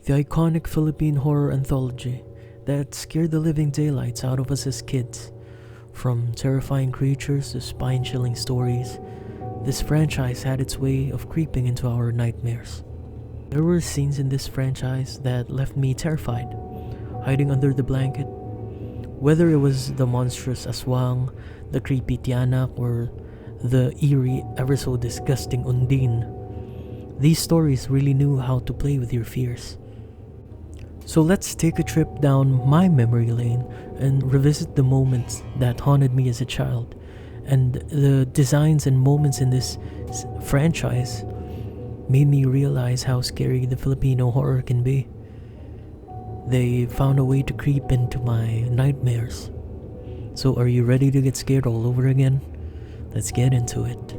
The iconic Philippine horror anthology that scared the living daylights out of us as kids. From terrifying creatures to spine-chilling stories, this franchise had its way of creeping into our nightmares. There were scenes in this franchise that left me terrified, hiding under the blanket. Whether it was the monstrous aswang, the creepy tianak, or the eerie, ever so disgusting undine, these stories really knew how to play with your fears. So let's take a trip down my memory lane and revisit the moments that haunted me as a child. And the designs and moments in this franchise made me realize how scary the Filipino horror can be. They found a way to creep into my nightmares. So are you ready to get scared all over again? Let's get into it.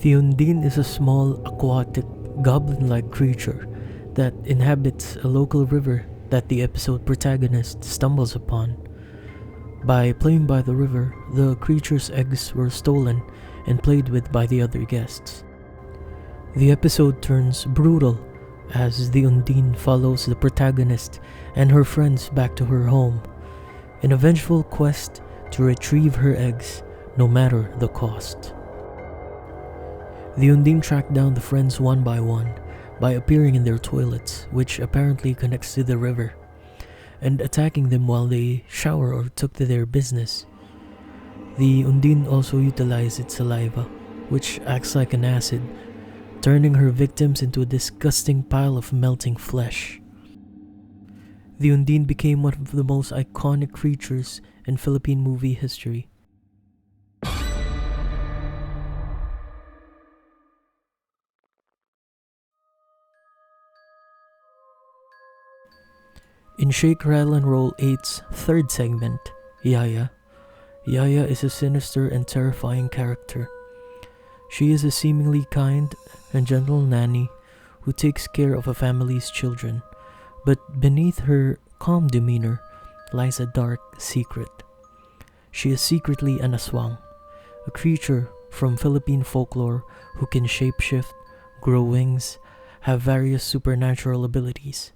The Undine is a small, aquatic, goblin-like creature that inhabits a local river that the episode protagonist stumbles upon. By playing by the river, the creature's eggs were stolen and played with by the other guests. The episode turns brutal as the Undine follows the protagonist and her friends back to her home in a vengeful quest to retrieve her eggs, no matter the cost. The Undine tracked down the friends one by one by appearing in their toilets, which apparently connects to the river, and attacking them while they shower or took to their business. The Undine also utilized its saliva, which acts like an acid, turning her victims into a disgusting pile of melting flesh. The Undine became one of the most iconic creatures in Philippine movie history. In Shake, Rattle and Roll 8's third segment, Yaya is a sinister and terrifying character. She is a seemingly kind and gentle nanny who takes care of a family's children, but beneath her calm demeanor lies a dark secret. She is secretly an aswang, a creature from Philippine folklore who can shapeshift, grow wings, have various supernatural abilities.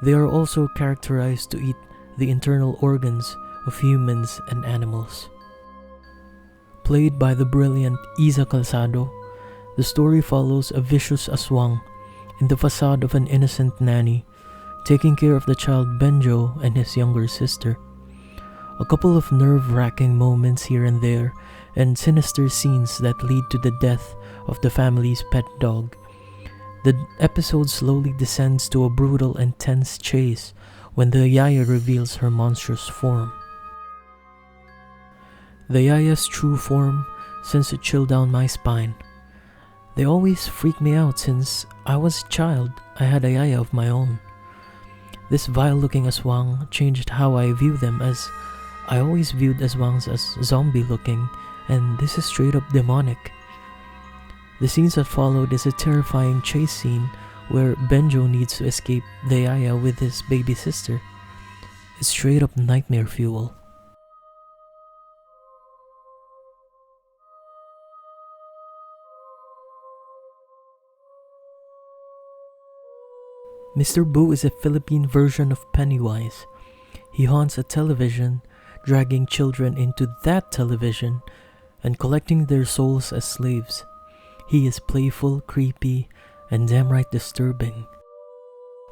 They are also characterized to eat the internal organs of humans and animals. Played by the brilliant Isa Calzado, the story follows a vicious aswang in the facade of an innocent nanny, taking care of the child Benjo and his younger sister. A couple of nerve-wracking moments here and there, and sinister scenes that lead to the death of the family's pet dog. The episode slowly descends to a brutal and tense chase when the Yaya reveals her monstrous form. The Yaya's true form sends a chill down my spine. They always freak me out since I was a child. I had a Yaya of my own. This vile-looking aswang changed how I view them, as I always viewed aswangs as zombie-looking, and this is straight up demonic. The scenes that followed is a terrifying chase scene where Benjo needs to escape the Yaya with his baby sister. It's straight up nightmare fuel. Mr. Boo is a Philippine version of Pennywise. He haunts a television, dragging children into that television and collecting their souls as slaves. He is playful, creepy, and downright disturbing.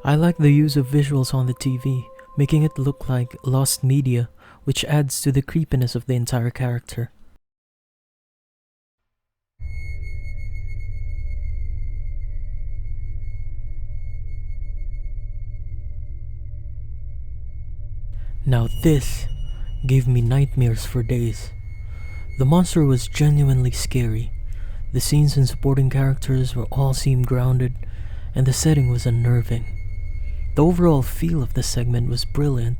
I like the use of visuals on the TV, making it look like lost media, which adds to the creepiness of the entire character. Now this gave me nightmares for days. The monster was genuinely scary. The scenes and supporting characters were all seemed grounded, and the setting was unnerving. The overall feel of the segment was brilliant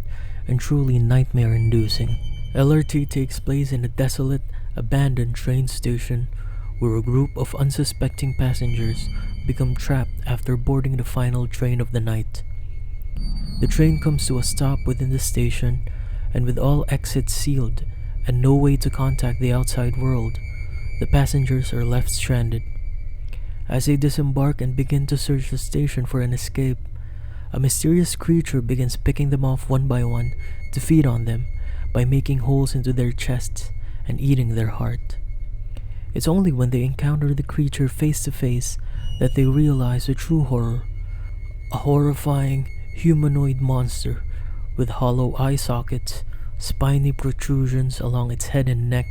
and truly nightmare-inducing. LRT takes place in a desolate, abandoned train station where a group of unsuspecting passengers become trapped after boarding the final train of the night. The train comes to a stop within the station, and with all exits sealed and no way to contact the outside world, The passengers are left stranded. As they disembark and begin to search the station for an escape, a mysterious creature begins picking them off one by one to feed on them by making holes into their chests and eating their heart. It's only when they encounter the creature face to face that they realize the true horror. A horrifying humanoid monster with hollow eye sockets, spiny protrusions along its head and neck,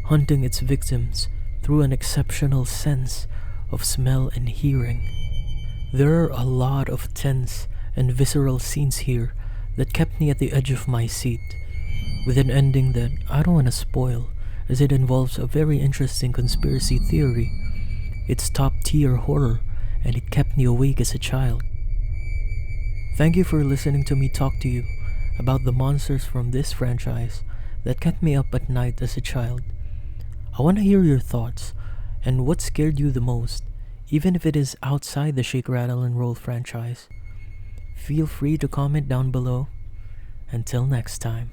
hunting its victims through an exceptional sense of smell and hearing. There are a lot of tense and visceral scenes here that kept me at the edge of my seat, with an ending that I don't want to spoil as it involves a very interesting conspiracy theory. It's top tier horror and it kept me awake as a child. Thank you for listening to me talk to you about the monsters from this franchise that kept me up at night as a child. I want to hear your thoughts and what scared you the most, even if it is outside the Shake, Rattle and Roll franchise. Feel free to comment down below. Until next time.